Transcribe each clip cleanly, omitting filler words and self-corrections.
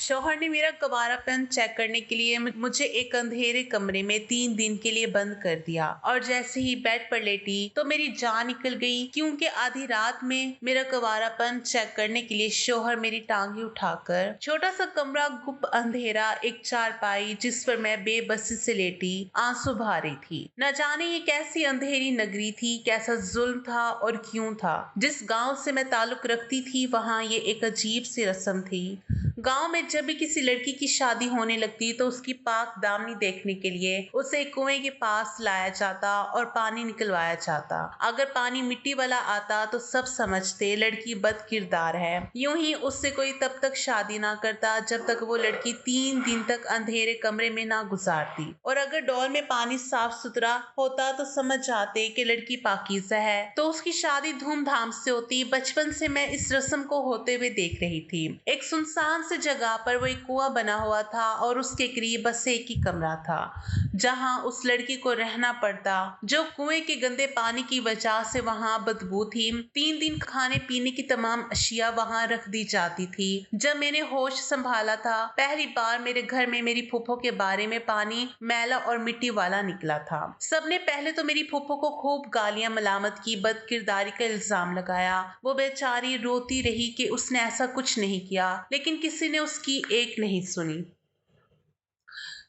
शौहर ने मेरा कवारापन चेक करने के लिए मुझे एक अंधेरे कमरे में 3 दिन के लिए बंद कर दिया और जैसे ही बेड पर लेटी तो मेरी जान निकल गई, क्योंकि आधी रात में मेरा कवारापन चेक करने के लिए शौहर मेरी टांगे उठाकर छोटा सा कमरा, गुप्त अंधेरा, एक चारपाई जिस पर मैं बेबसी से लेटी आंसू बहा रही थी। न जाने ये कैसी अंधेरी नगरी थी, कैसा जुल्म था और क्यों था। जिस गांव से मैं ताल्लुक रखती थी वहां ये एक अजीब सी रस्म थी। गांव में जब भी किसी लड़की की शादी होने लगती तो उसकी पाक दामनी देखने के लिए उसे एक कुएं के पास लाया जाता और पानी निकलवाया जाता। अगर पानी मिट्टी वाला आता तो सब समझते लड़की बद किरदार है। यूं ही उससे कोई तब तक शादी ना करता जब तक वो लड़की 3 दिन तक अंधेरे कमरे में ना गुजारती। और अगर डोल में पानी साफ सुथरा होता तो समझ जाते कि लड़की पाकीज़ा है, तो उसकी शादी धूमधाम से होती। बचपन से मैं इस रस्म को होते हुए देख रही थी। एक सुनसान से जगह पर वो एक कुआं बना हुआ था और उसके करीब बस एक ही कमरा था जहां उस लड़की को रहना पड़ता, जो कुएं के गंदे पानी की वजह से वहां बदबू थी। 3 दिन खाने पीने की तमाम अशिया वहां रख दी जाती थी। जब मैंने होश संभाला था पहली बार मेरे घर में मेरी फूफो के बारे में पानी मैला और मिट्टी वाला निकला था। सबने पहले तो मेरी फूफो को खूब गालियां, मलामत की, बद किरदारी का इल्जाम लगाया। वो बेचारी रोती रही कि उसने ऐसा कुछ नहीं किया, लेकिन किसी ने उसकी एक नहीं सुनी।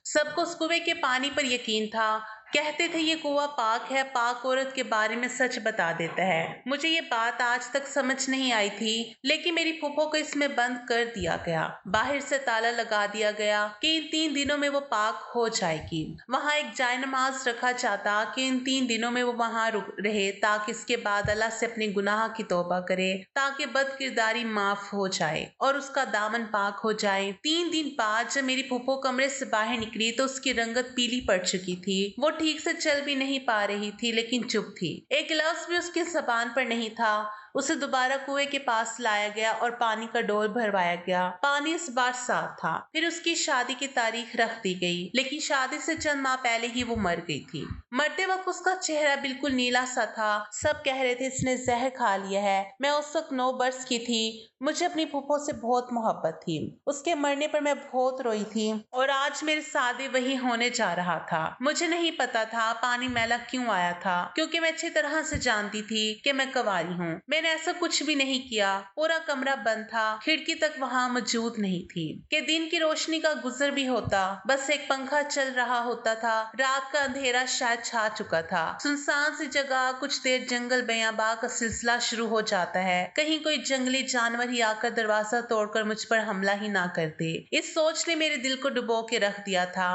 सबको उस कुएं के पानी पर यकीन था। कहते थे ये कुआं पाक है, पाक औरत के बारे में सच बता देता है। मुझे ये बात आज तक समझ नहीं आई थी, लेकिन मेरी फूफो को इसमें बंद कर दिया गया। बाहर से ताला लगा दिया गया कि इन 3 दिनों में वो पाक हो जाएगी। वहां एक जायनमाज रखा जाता कि इन 3 दिनों में वो वहां रुक रहे ताकि इसके बाद अल्लाह से अपने गुनाह की तौबा करे, ताकि बद किरदारी माफ हो जाए और उसका दामन पाक हो जाए। 3 दिन बाद जब मेरी फूफो कमरे से बाहर निकली तो उसकी रंगत पीली पड़ चुकी थी। वो ठीक से चल भी नहीं पा रही थी, लेकिन चुप थी। एक लफ्ज भी उसकी जबान पर नहीं था। उसे दोबारा कुएं के पास लाया गया और पानी का डोल भरवाया गया। पानी इस बार साफ था। फिर उसकी शादी की तारीख रख दी गई, लेकिन शादी से चंद माह पहले ही वो मर गई थी। मरते वक्त उसका चेहरा बिल्कुल नीला सा था। सब कह रहे थे इसने जहर खा लिया है। मैं उस वक्त 9 वर्ष की थी। मुझे अपनी फूफो से बहुत मोहब्बत थी। उसके मरने पर मैं बहुत रोई थी और आज मेरे साथ भी वही होने जा रहा था। मुझे नहीं पता था पानी मैला क्यों आया था, क्योंकि मैं अच्छी तरह से जानती थी कि मैं कुंवारी हूँ। मैंने ऐसा कुछ भी नहीं किया। पूरा कमरा बंद था, खिड़की तक वहां मौजूद नहीं थी कि दिन की रोशनी का गुजर भी होता। बस एक पंखा चल रहा होता था। रात का अंधेरा शायद छा चुका था। सुनसान सी जगह, कुछ देर जंगल बयाबा का सिलसिला शुरू हो जाता है। कहीं कोई जंगली जानवर ही आकर दरवाजा तोड़कर मुझ पर हमला ही ना कर दे। इस सोच ने मेरे दिल को डुबो के रख दिया था।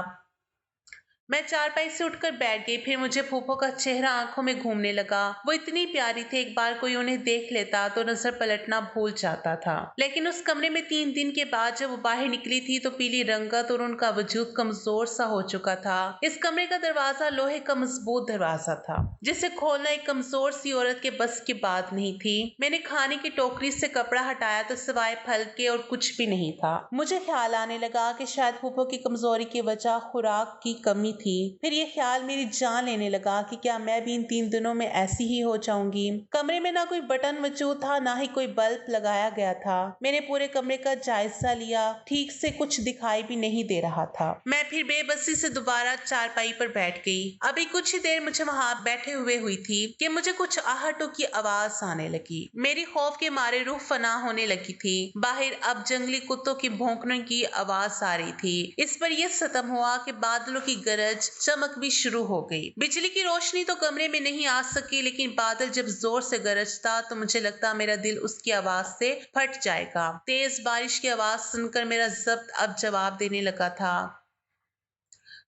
मैं चारपाई से उठकर बैठ गई। फिर मुझे फूफो का चेहरा आंखों में घूमने लगा। वो इतनी प्यारी थी, एक बार कोई उन्हें देख लेता तो नजर पलटना भूल जाता था। लेकिन उस कमरे में 3 दिन के बाद जब वो बाहर निकली थी तो पीली रंगत और उनका वजूद कमजोर सा हो चुका था। इस कमरे का दरवाजा लोहे का मजबूत दरवाजा था, जिसे खोलना एक कमजोर सी औरत के बस की बात नहीं थी। मैंने खाने की टोकरी से कपड़ा हटाया तो सिवाय फल के और कुछ भी नहीं था। मुझे ख्याल आने लगा कि शायद फूफो की कमजोरी की वजह खुराक की कमी थी। फिर ये ख्याल मेरी जान लेने लगा कि क्या मैं भी इन 3 दिनों में ऐसी ही हो जाऊंगी। कमरे में ना कोई बटन मौजूद था, ना ही कोई बल्ब लगाया गया था। मैंने पूरे कमरे का जायजा लिया। ठीक से कुछ दिखाई भी नहीं दे रहा था। मैं फिर बेबसी से दोबारा चारपाई पर बैठ गई। अभी कुछ ही देर मुझे वहां बैठे हुए हुई थी कि मुझे कुछ आहटों की आवाज आने लगी। मेरी खौफ के मारे रूह फना होने लगी थी। बाहर अब जंगली कुत्तों की भौंकने की आवाज आ रही थी। इस पर यह खत्म हुआ कि बादलों की गरज चमक भी शुरू हो गई। बिजली की रोशनी तो कमरे में नहीं आ सकी, लेकिन बादल जब जोर से गरजता तो मुझे लगता मेरा दिल उसकी आवाज से फट जाएगा। तेज बारिश की आवाज सुनकर मेरा जब्त अब जवाब देने लगा था।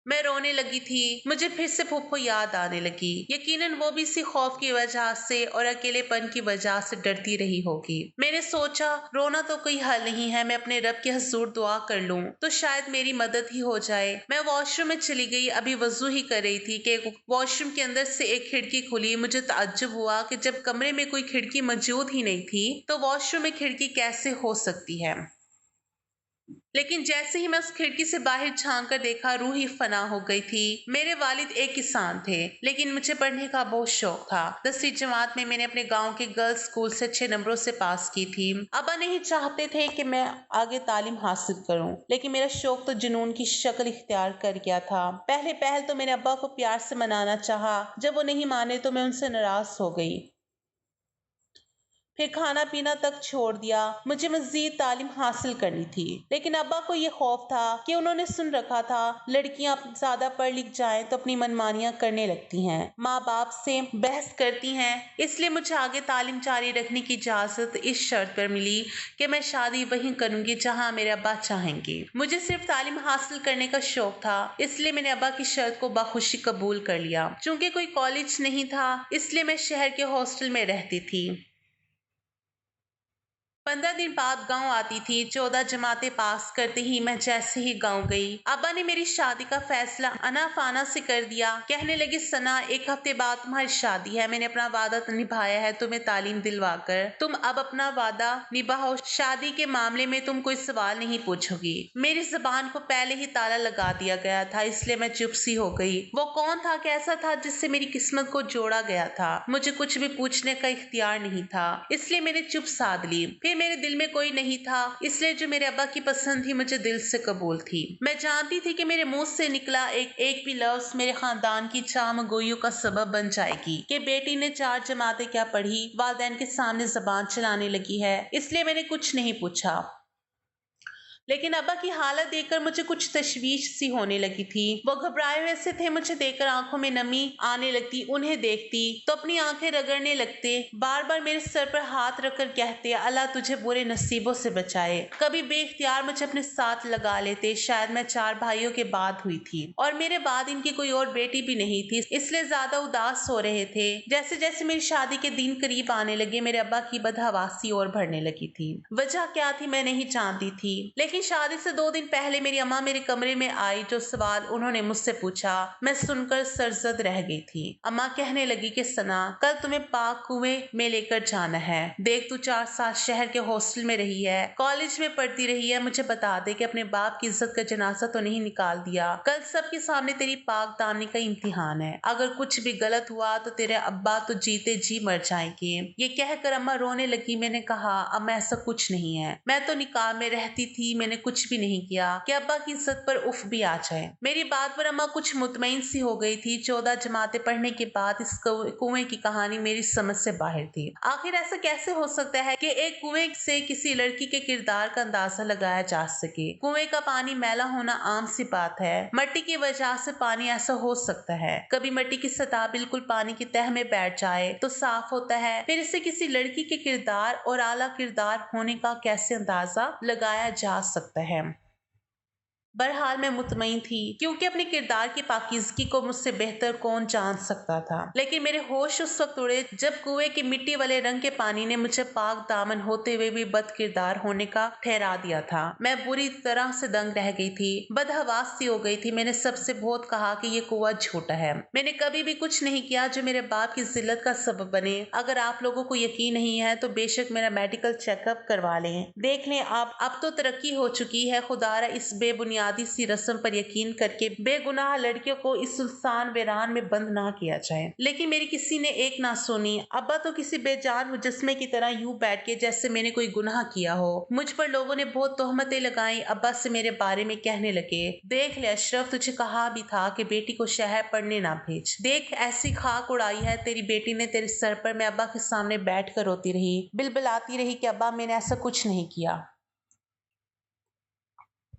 मैं रोने लगी थी। मुझे फिर से फूफो याद आने लगी। यकीनन वो भी इसी खौफ की वजह से और अकेलेपन की वजह से डरती रही होगी। मैंने सोचा रोना तो कोई हल नहीं है, मैं अपने रब के हुजूर दुआ कर लूं तो शायद मेरी मदद ही हो जाए। मैं वॉशरूम में चली गई। अभी वजू ही कर रही थी कि वॉशरूम के अंदर से एक खिड़की खुली। मुझे ताज्जुब हुआ कि जब कमरे में कोई खिड़की मौजूद ही नहीं थी तो वॉशरूम में खिड़की कैसे हो सकती है। लेकिन जैसे ही मैं उस खिड़की से बाहर झांक कर देखा, रूह ही फना हो गई थी। मेरे वालिद एक किसान थे, लेकिन मुझे पढ़ने का बहुत शौक था। 10वीं जमात में मैंने अपने गांव के गर्ल्स स्कूल से अच्छे नंबरों से पास की थी। अब्बा नहीं चाहते थे कि मैं आगे तालीम हासिल करूं, लेकिन मेरा शौक तो जुनून की शक्ल इख्तियार कर गया था। पहले पहल तो मैंने अब्बा को प्यार से मनाना चाहा। जब वो नहीं माने तो मैं उनसे नाराज हो गई। फिर खाना पीना तक छोड़ दिया। मुझे मजीद तालीम हासिल करनी थी, लेकिन अब्बा को ये खौफ था कि उन्होंने सुन रखा था लड़कियां ज्यादा पढ़ लिख जाएं तो अपनी मनमानियां करने लगती हैं, माँ बाप से बहस करती हैं। इसलिए मुझे आगे तालीम जारी रखने की इजाजत इस शर्त पर मिली कि मैं शादी वहीं करूंगी जहाँ मेरे अब्बा चाहेंगे। मुझे सिर्फ तालीम हासिल करने का शौक था, इसलिए मैंने अब्बा की शर्त को बखुशी कबूल कर लिया। चूंकि कोई कॉलेज नहीं था, इसलिए मैं शहर के हॉस्टल में रहती थी। 15 दिन बाद गांव आती थी। 14 जमातें पास करते ही मैं जैसे ही गांव गई, अब्बा ने मेरी शादी का फैसला अना फाना से कर दिया। कहने लगे, सना, 1 हफ्ते बाद तुम्हारी शादी है। मैंने अपना वादा निभाया है तुम्हें तालीम दिलवा कर। तुम अब अपना वादा निभाओ। शादी के मामले में तुम कोई सवाल नहीं पूछोगी। मेरी जबान को पहले ही ताला लगा दिया गया था, इसलिए मैं चुप सी हो गई। वो कौन था, कैसा था जिससे मेरी किस्मत को जोड़ा गया था? मुझे कुछ भी पूछने का इख्तियार नहीं था, इसलिए मैंने चुप साध ली। फिर मेरे दिल में कोई नहीं था, इसलिए जो मेरे अब्बा की पसंद थी मुझे दिल से कबूल थी। मैं जानती थी कि मेरे मुंह से निकला एक भी लफ्ज मेरे खानदान की चामगोइयों का सबब बन जाएगी कि बेटी ने 4 जमातें क्या पढ़ी, वालिदैन के सामने जबान चलाने लगी है। इसलिए मैंने कुछ नहीं पूछा। लेकिन अब्बा की हालत देखकर मुझे कुछ तशवीश सी होने लगी थी। वो घबराए हुए से थे। मुझे देखकर आंखों में नमी आने लगती। उन्हें देखती तो अपनी आंखें रगड़ने लगते। बार बार मेरे सर पर हाथ रखकर कहते, अल्लाह तुझे बुरे नसीबों से बचाए। कभी बेख्तियार मुझे अपने साथ लगा लेते। शायद मैं 4 भाइयों के बाद हुई थी और मेरे बाद इनकी कोई और बेटी भी नहीं थी, इसलिए ज्यादा उदास हो रहे थे। जैसे जैसे मेरी शादी के दिन करीब आने लगे, मेरे अब्बा की बदहवासी और बढ़ने लगी थी। वजह क्या थी मैं नहीं जानती थी, लेकिन शादी से 2 दिन पहले मेरी अम्मा मेरे कमरे में आई। जो सवाल उन्होंने मुझसे पूछा, मैं सुनकर सरजद रह गई थी। अम्मा कहने लगी कि सना, कल तुम्हें पाक कुएं में लेकर जाना है। देख, तू 4 साल शहर के हॉस्टल में रही है, कॉलेज में पढ़ती रही है। मुझे बता दे कि अपने बाप की इज्जत का जनाजा तो नहीं निकाल दिया। कल सबके सामने तेरी पाक दामनी का इम्तिहान है। अगर कुछ भी गलत हुआ तो तेरे अब्बा तो जीते जी मर जाएंगे। ये कहकर अम्मा रोने लगी। मैंने कहा, अम्मा ऐसा कुछ नहीं है, मैं तो निकाह में रहती थी, मैंने कुछ भी नहीं किया कि अब्बा की इज्जत पर उफ भी आ जाए। मेरी बात पर अम्मा कुछ मुतमईन सी हो गई थी। 14 जमातें पढ़ने के बाद इस कुएं की कहानी मेरी समझ से बाहर थी। आखिर ऐसा कैसे हो सकता है कि एक कुएं से किसी लड़की के किरदार का अंदाजा लगाया जा सके? कुएं का पानी मैला होना आम सी बात है। मट्टी की वजह से पानी ऐसा हो सकता है। कभी मट्टी की सतह बिल्कुल पानी की तह में बैठ जाए तो साफ होता है। फिर इसे किसी लड़की के किरदार और आला किरदार होने का कैसे अंदाजा लगाया जा सकता है? बहरहाल मैं मुतमईन थी, क्योंकि अपने किरदार की पाकीज़गी को मुझसे बेहतर कौन जान सकता था। लेकिन मेरे होश उस वक्त उड़े जब कुएं के मिट्टी वाले रंग के पानी ने मुझे पाक दामन होते हुए भी बद किरदार होने का ठहरा दिया था। मैं बुरी तरह से दंग रह गई थी, बदहवास सी हो गई थी। मैंने सबसे बहुत कहा कि ये कुआं झूठा है। मैंने कभी भी कुछ नहीं किया जो मेरे बाप की जिल्लत का सबब बने। अगर आप लोगों को यकीन नहीं है तो बेशक मेरा मेडिकल चेकअप करवा लें। देख लें आप, अब तो तरक्की हो चुकी है। खुदारा इस बेबुनियादी सी रस्म पर यकीन करके बेगुनाह लड़कियों को इस सुनसान वीरान में बंद ना किया जाए। लेकिन मेरी किसी ने एक ना सुनी। अब्बा तो किसी बेजान मुजस्मे की तरह यूं बैठ के जैसे मैंने कोई गुनाह किया हो। मुझ पर लोगों ने बहुत तोहमतें लगाई। अब्बा से मेरे बारे में कहने लगे, देख ले अशरफ, तुझे कहा भी था कि बेटी को शहर पढ़ने ना भेज। देख, ऐसी खाक उड़ाई है तेरी बेटी ने तेरे सर पर। मैं अब्बा के सामने बैठ कर रोती रही, बिलबिलाती रही कि अब्बा मैंने ऐसा कुछ नहीं किया।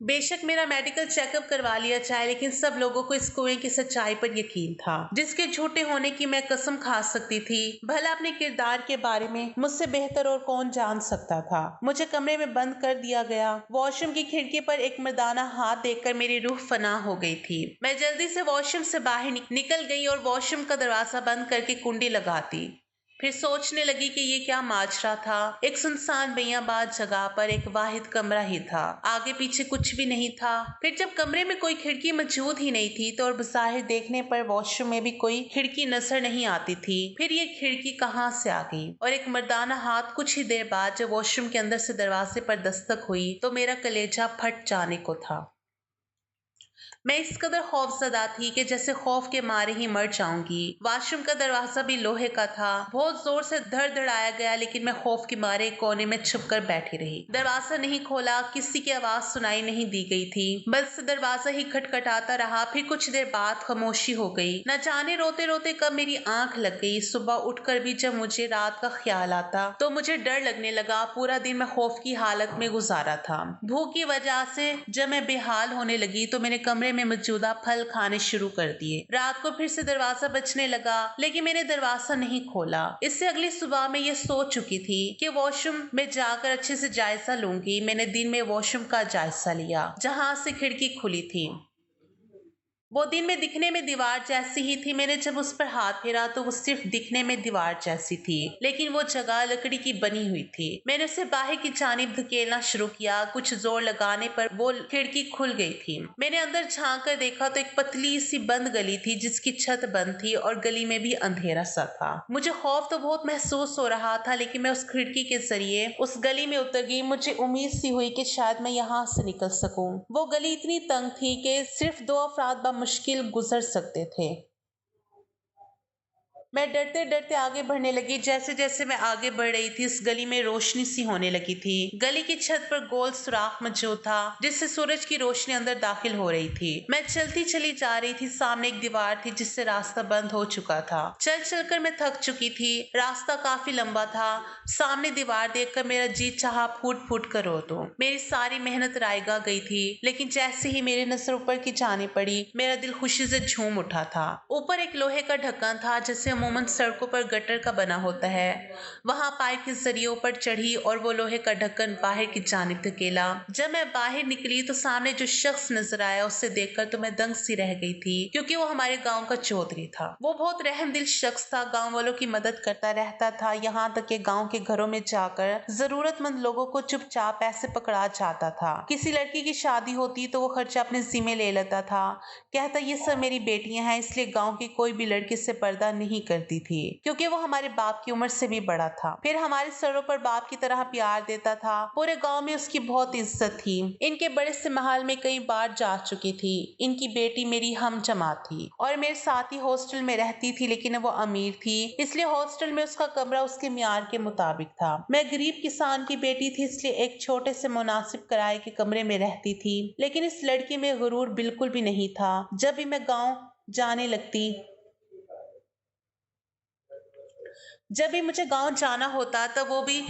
बेशक मेरा मेडिकल चेकअप करवा लिया जाए, लेकिन सब लोगों को इस कुएं की सच्चाई पर यकीन था, जिसके झूठे होने की मैं कसम खा सकती थी। भला अपने किरदार के बारे में मुझसे बेहतर और कौन जान सकता था। मुझे कमरे में बंद कर दिया गया। वॉशरूम की खिड़की पर एक मर्दाना हाथ देखकर मेरी रूह फना हो गई थी। मैं जल्दी से वॉशरूम से बाहर निकल गई और वॉशरूम का दरवाजा बंद करके कुंडी लगाती। फिर सोचने लगी कि ये क्या माजरा था। एक सुनसान बेयाबाद जगह पर एक वाहिद कमरा ही था, आगे पीछे कुछ भी नहीं था। फिर जब कमरे में कोई खिड़की मौजूद ही नहीं थी तो और बज़ाहिर देखने पर वॉशरूम में भी कोई खिड़की नजर नहीं आती थी, फिर ये खिड़की कहाँ से आ गई? और एक मर्दाना हाथ कुछ ही देर बाद जब वॉशरूम के अंदर से दरवाजे पर दस्तक हुई तो मेरा कलेजा फट जाने को था। मैं इस कदर खौफजदा थी कि जैसे खौफ के मारे ही मर जाऊंगी। वॉशरूम का दरवाजा भी लोहे का था, बहुत जोर से धड़धड़ाया गया, लेकिन मैं खौफ के मारे कोने में छुप कर बैठी रही। दरवाजा नहीं खोला, किसी की आवाज सुनाई नहीं दी गई थी, बस दरवाजा ही खटखटाता रहा। फिर कुछ देर बाद खामोशी हो गई। न जाने रोते रोते कब मेरी आंख लग गई। सुबह उठकर भी जब मुझे रात का ख्याल आता तो मुझे डर लगने लगा। पूरा दिन मैं खौफ की हालत में गुजारा था। भूख की वजह से जब मैं बेहाल होने लगी तो मेरे कमरे में मौजूदा फल खाने शुरू कर दिए। रात को फिर से दरवाजा बजने लगा, लेकिन मैंने दरवाजा नहीं खोला। इससे अगली सुबह मैं ये सोच चुकी थी कि वॉशरूम में जाकर अच्छे से जायजा लूंगी। मैंने दिन में वॉशरूम का जायजा लिया जहां से खिड़की खुली थी। वो दिन में दिखने में दीवार जैसी ही थी। मैंने जब उस पर हाथ फेरा तो वो सिर्फ दिखने में दीवार जैसी थी, लेकिन वो जगह लकड़ी की बनी हुई थी। मैंने उसे बाहर की जानिब धकेलना शुरू किया। कुछ जोर लगाने पर वो खिड़की खुल गई थी। मैंने अंदर झांक कर देखा तो एक पतली सी बंद गली थी जिसकी छत बंद थी और गली में भी अंधेरा सा था। मुझे खौफ तो बहुत महसूस हो रहा था, लेकिन मैं उस खिड़की के जरिए उस गली में उतर गई। मुझे उम्मीद सी हुई कि शायद मैं यहाँ से निकल सकूं। वो गली इतनी तंग थी कि सिर्फ दो अफराद मुश्किल गुजर सकते थे। मैं डरते डरते आगे बढ़ने लगी। जैसे जैसे मैं आगे बढ़ रही थी उस गली में रोशनी सी होने लगी थी। गली की छत पर गोल सुराख मौजूद था जिससे सूरज की रोशनी अंदर दाखिल हो रही थी। मैं चलती चली जा रही थी। सामने एक दीवार थी जिससे रास्ता बंद हो चुका था। चल चलकर मैं थक चुकी थी। रास्ता काफी लंबा था। सामने दीवार देखकर मेरा जी चाहा फूट फूट कर रो दूं। मेरी सारी मेहनत रायगा गई थी, लेकिन जैसे ही मेरी नजर ऊपर की जाने पड़ी मेरा दिल खुशी से झूम उठा था। ऊपर एक लोहे का ढक्कन था जैसे अमूमन सड़कों पर गटर का बना होता है। वहां पाइप के जरिए ऊपर चढ़ी और वो लोहे का ढक्कन बाहर की जानिब धकेला। जब मैं बाहर निकली तो सामने जो शख्स नजर आया उसे देखकर तो मैं दंग सी रह गई थी, क्योंकि वो हमारे गांव का चौधरी था। वो बहुत रहमदिल शख्स था, गांव वालों की मदद करता रहता था। यहाँ तक कि गांव के घरों में जाकर जरूरतमंद लोगों को चुपचाप पैसे पकड़ा जाता था। किसी लड़की की शादी होती तो वो खर्चा अपने जिम्मे ले लेता था। कहता ये सब मेरी बेटियां हैं, इसलिए गांव की कोई भी लड़की से पर्दा नहीं करती थी, क्योंकि वो हमारे बाप की उम्र से भी बड़ा था। फिर हमारे सरों पर बाप की तरह प्यार देता था। पूरे गांव में उसकी बहुत इज्जत थी। इनके बड़े से महल में कई बार जा चुकी थी। इनकी बेटी मेरी हम जमात थी और मेरे साथ ही हॉस्टल में रहती थी, लेकिन वो अमीर थी, इसलिए हॉस्टल में उसका कमरा उसके मियार के मुताबिक था। मैं गरीब किसान की बेटी थी, इसलिए एक छोटे से मुनासिब किराए के कमरे में रहती थी। लेकिन इस लड़की में गुरूर बिल्कुल भी नहीं था। जब भी मैं गांव जाने लगती जब भी मुझे गांव जाना होता तब वो भी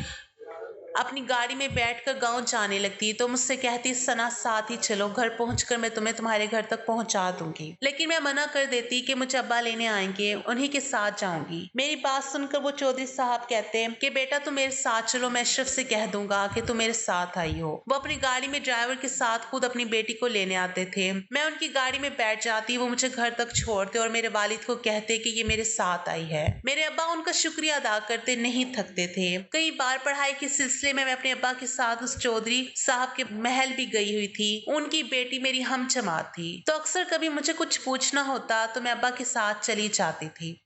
अपनी गाड़ी में बैठकर गांव जाने लगती तो मुझसे कहती सना साथ ही चलो, घर पहुंचकर मैं तुम्हें तुम्हारे घर तक पहुंचा दूंगी। लेकिन मैं मना कर देती कि मुझे अब्बा लेने आएंगे, उन्हीं के साथ जाऊंगी। मेरी बात सुनकर वो चौधरी साहब कहते कि बेटा तुम मेरे साथ चलो, मैं अशरफ से कह दूंगा कि तुम मेरे साथ आई हो। वो अपनी गाड़ी में ड्राइवर के साथ खुद अपनी बेटी को लेने आते थे। मैं उनकी गाड़ी में बैठ जाती, वो मुझे घर तक छोड़ते और मेरे वालिद को कहते कि ये मेरे साथ आई है। मेरे अब्बा उनका शुक्रिया अदा करते नहीं थकते थे। कई बार पढ़ाई के सिलसिले में मैं अपने अब्बा के साथ उस चौधरी साहब के महल भी गई हुई थी। उनकी बेटी मेरी हम जमात थी, तो अक्सर कभी मुझे कुछ पूछना होता तो मैं अब्बा के साथ चली जाती थी।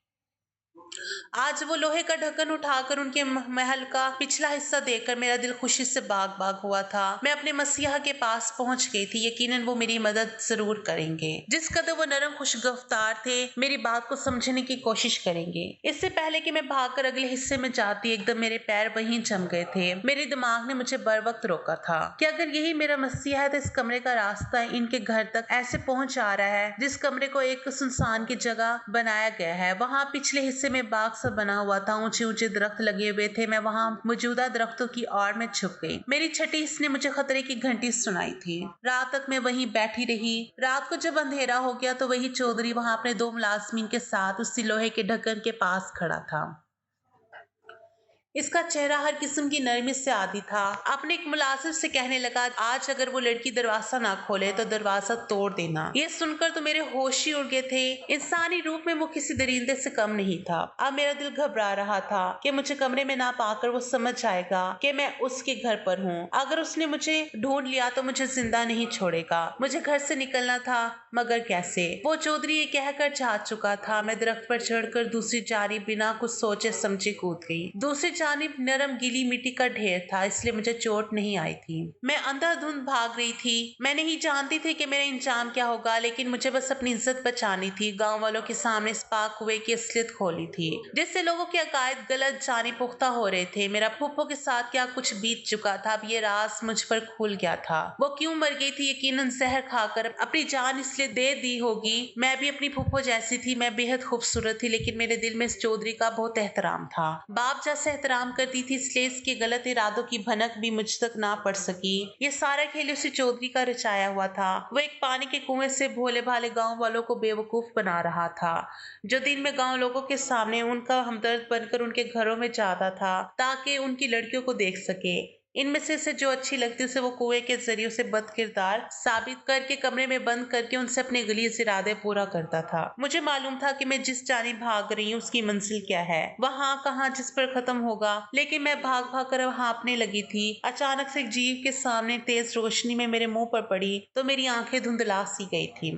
आज वो लोहे का ढक्कन उठाकर उनके महल का पिछला हिस्सा देखकर मेरा दिल खुशी से बाग बाग हुआ था। मैं अपने मसीहा के पास पहुंच गई थी। यकीनन वो मेरी मदद जरूर करेंगे। जिस कदर वो नरम खुशगफ्तार थे, मेरी बात को समझने की कोशिश करेंगे। इससे पहले कि मैं भागकर अगले हिस्से में जाती, एकदम मेरे पैर वहीं जम गए थे। मेरे दिमाग ने मुझे बर वक्त रोका था कि अगर यही मेरा मसीहा है तो इस कमरे का रास्ता इनके घर तक ऐसे पहुंच आ रहा है। जिस कमरे को एक सुनसान की जगह बनाया गया है, वहां पिछले हिस्से में बाग सा बना हुआ था। ऊंचे ऊंचे दरख्त लगे हुए थे। मैं वहां मौजूदा दरख्तों की आड़ में छुप गई। मेरी छठी हिस्स ने मुझे खतरे की घंटी सुनाई थी। रात तक मैं वहीं बैठी रही। रात को जब अंधेरा हो गया तो वही चौधरी वहां अपने दो मुलाजमीन के साथ उसी लोहे के ढक्कन के पास खड़ा था। इसका चेहरा हर किस्म की नरमी से आदी था। अपने एक मुलाजिम से कहने लगा, आज अगर वो लड़की दरवाजा ना खोले तो दरवाजा तोड़ देना। ये सुनकर तो मेरे होश ही उड़ गए थे। इंसानी रूप में वो किसी दरिंदे से कम नहीं था। अब मेरा दिल घबरा रहा था कि मुझे कमरे में ना पाकर वो समझ जाएगा कि मैं उसके घर पर हूँ। अगर उसने मुझे ढूंढ लिया तो मुझे जिंदा नहीं छोड़ेगा। मुझे घर से निकलना था, मगर कैसे? वो चौधरी ये कहकर जा चुका था। मैं दरख्त पर चढ़कर दूसरी जानिब बिना कुछ सोचे समझे कूद गई। दूसरी जानिब नरम गीली मिट्टी का ढेर था, इसलिए मुझे चोट नहीं आई थी। मैं अंधाधुंध भाग रही थी। मैं नहीं जानती थी कि मेरा इंजाम क्या होगा, लेकिन मुझे बस अपनी इज्जत बचानी थी। गांव वालों के सामने इस पाक कुएं की असलियत खोली थी, जिससे लोगों के अकायद गलत जानी पुख्ता हो रहे थे। मेरा फूफो के साथ क्या कुछ बीत चुका था, अब ये राज मुझ पर खुल गया था। वो क्यों मर गई थी? यकीनन जहर खाकर अपनी जान इसलिए दे दी होगी। मैं भी अपनी फूफो जैसी थी। मैं बेहद खूबसूरत थी, लेकिन मेरे दिल में इस चौधरी का बहुत एहतराम था। बाप जैसे एहतराम करती थी, इसलिए इसके गलत इरादों की भनक भी मुझ तक ना पड़ सकी। ये सारा खेल उसी चौधरी का रचाया हुआ था। वो एक पानी के कुएं से भोले भाले गांव वालों को बेवकूफ बना रहा था। जो दिन में गांव लोगों के सामने उनका हमदर्द बनकर उनके घरों में जाता था, ताकि उनकी लड़कियों को देख सके। इनमें से जो अच्छी लगती उसे वो कुएं के जरिए उसे बदकिरदार साबित करके कमरे में बंद करके उनसे अपने गलीज इरादे पूरा करता था। मुझे मालूम था कि मैं जिस जानिब भाग रही हूँ उसकी मंजिल क्या है, वहाँ कहाँ जिस पर खत्म होगा। लेकिन मैं भाग भाग कर हाँफने लगी थी। अचानक से एक जीव के सामने तेज रोशनी में मेरे मुंह पर पड़ी तो मेरी आंखें धुंधला सी गई थी।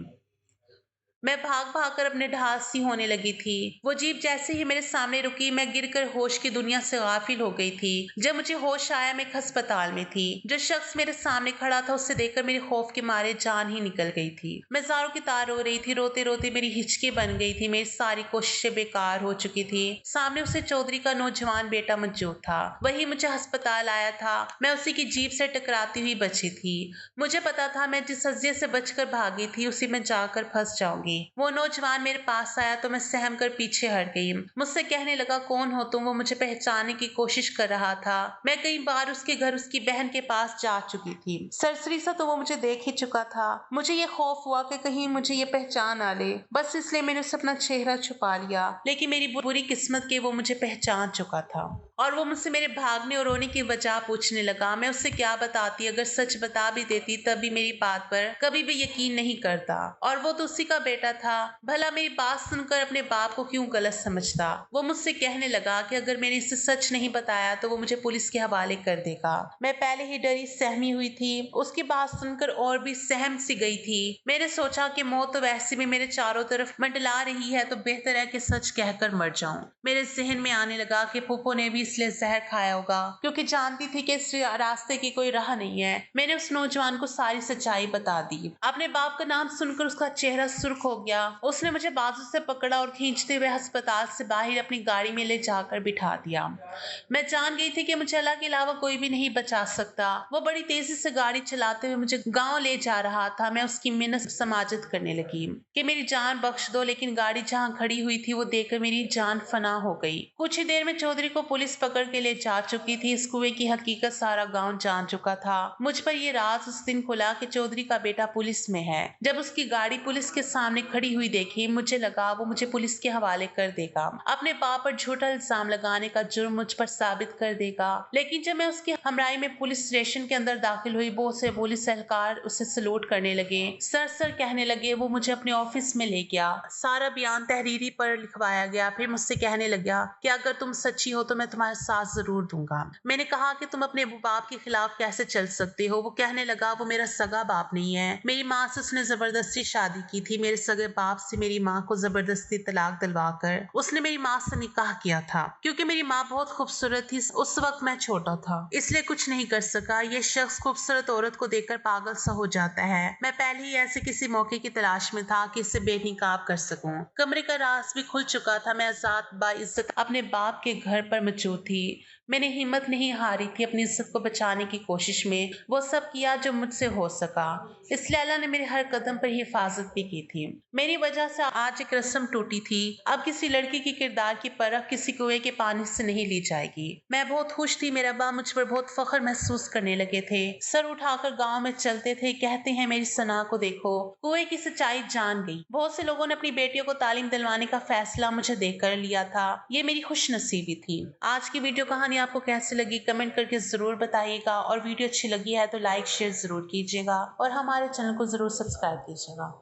मैं भाग भाग कर अपने ढाल सी होने लगी थी। वो जीप जैसे ही मेरे सामने रुकी, मैं गिरकर होश की दुनिया से गाफिल हो गई थी। जब मुझे होश आया, मैं एक अस्पताल में थी। जो शख्स मेरे सामने खड़ा था उसे देखकर मेरे खौफ के मारे जान ही निकल गई थी। मैं जारों की तार रो रही थी। रोते रोते मेरी हिचकी बन गई थी। मेरी सारी कोशिशें बेकार हो चुकी थी। सामने उसे चौधरी का नौजवान बेटा मौजूद था। वही मुझे अस्पताल आया था। मैं उसी की जीप से टकराती हुई बची थी। मुझे पता था मैं जिस अजियत से बचकर भागी थी उसी में जाकर फंस जाऊंगी। वो नौजवान मेरे पास आया तो मैं सहम कर पीछे हट गई। मुझसे कहने लगा, कौन हो तुम? वो मुझे पहचानने की कोशिश कर रहा था। मैं कई बार उसके घर उसकी बहन के पास जा चुकी थी। सरसरी सा तो वो मुझे देख ही चुका था। मुझे ये खौफ हुआ कि कहीं मुझे ये पहचान ना ले, बस इसलिए मैंने उससे अपना चेहरा छुपा लिया। लेकिन मेरी बुरी किस्मत के वो मुझे पहचान चुका था और वो मुझसे मेरे भागने और रोने की वजह पूछने लगा। मैं उससे क्या बताती? अगर सच बता भी देती तब भी मेरी बात पर कभी भी यकीन नहीं करता। और वो तो उसी का बेटा था। भला मेरी बात सुनकर अपने बाप को क्यों गलत समझता? वो मुझसे कहने लगा कि अगर मैंने इसे सच नहीं बताया तो वो मुझे पुलिस के हवाले कर देगा। मैं पहले ही डरी सहमी हुई थी, उसकी बात सुनकर और भी सहम सी गई थी। मैंने सोचा कि मौत तो वैसे भी मेरे चारों तरफ मंडला रही है, तो बेहतर है कि सच कहकर मर जाऊं। मेरे जहन में आने लगा कि फूफो ने भी इसलिए जहर खाया होगा क्योंकि जानती थी कि इस रास्ते की कोई राह नहीं है। मैंने उस नौजवान को सारी सच्चाई बता दी। अपने बाप का नाम सुनकर उसका चेहरा सुर्ख हो गया। उसने मुझे बाजू से पकड़ा और खींचते हुए अस्पताल से बाहर अपनी गाड़ी में ले जाकर बिठा दिया। मैं जान गई थी कि मुझे अल्लाह के अलावा कोई भी नहीं बचा सकता। वो बड़ी तेजी से गाड़ी चलाते हुए मुझे गांव ले जा रहा था। मैं उसकी मिन्नत समाजत करने लगी कि मेरी जान बख्श दो, लेकिन गाड़ी जहाँ खड़ी हुई थी वो देखकर मेरी जान फना हो गई। कुछ ही देर में चौधरी को पुलिस पकड़ के ले जा चुकी थी। इस कुएं की हकीकत सारा गांव जान चुका था। मुझ पर यह राज उस दिन खुला कि चौधरी का बेटा पुलिस में है। जब उसकी गाड़ी पुलिस के सामने खड़ी हुई देखी, मुझे लगा वो मुझे पुलिस के हवाले कर देगा, अपने बाप पर झूठा इल्जाम लगाने का जुर्म मुझ पर साबित कर देगा। लेकिन जब मैं उसकी हमराही में पुलिस स्टेशन के अंदर दाखिल हुई, बहुत से पुलिस एहलकार उसे सलूट करने लगे, सर सर कहने लगे। वो मुझे अपने ऑफिस में ले गया। सारा बयान तहरीरी पर लिखवाया गया। फिर मुझसे कहने लगा कि अगर तुम सच्ची हो तो मैं तुम्हारा साथ जरूर दूंगा। मैंने कहा कि तुम अपने बाप के खिलाफ कैसे चल सकते हो? वो कहने लगा, वो मेरा सगा बाप नहीं है। मेरी माँ से उसने जबरदस्ती शादी की थी। मेरे सगे बाप से मेरी माँ को जबरदस्ती तलाक दिलवा कर उसने मेरी माँ से निकाह किया था। क्योंकि मेरी माँ बहुत खूबसूरत थी, उस वक्त मैं छोटा था, इसलिए कुछ नहीं कर सका। ये शख्स खूबसूरत औरत को देखकर पागल सा हो जाता है। मैं पहले ही ऐसे किसी मौके की तलाश में था कि इसे बेनिकाब कर सकूं। कमरे का राज भी खुल चुका था। मैं आजाद बाइज्जत अपने बाप के घर पर मौजूद थी। मैंने हिम्मत नहीं हारी थी अपनी इज्जत को बचाने की कोशिश में। वो सब किया जो मुझसे हो सका, इसलिए अल्लाह ने मेरे हर कदम पर हिफाजत भी की थी। मेरी वजह से आज एक रस्म टूटी थी। अब किसी लड़की की किरदार की परख किसी कुएं के पानी से नहीं ली जाएगी। मैं बहुत खुश थी। मेरा बाप मुझ पर बहुत फख्र महसूस करने लगे थे। सर उठाकर गांव में चलते थे। कहते हैं, मेरी सना को देखो, कुएं की सच्चाई जान गई। बहुत से लोगों ने अपनी बेटियों को तालीम दिलवाने का फैसला मुझे देकर लिया था। ये मेरी खुश नसीबी थी। आज की वीडियो कहानी कहानी आपको कैसी लगी कमेंट करके ज़रूर बताइएगा, और वीडियो अच्छी लगी है तो लाइक शेयर ज़रूर कीजिएगा और हमारे चैनल को ज़रूर सब्सक्राइब कीजिएगा।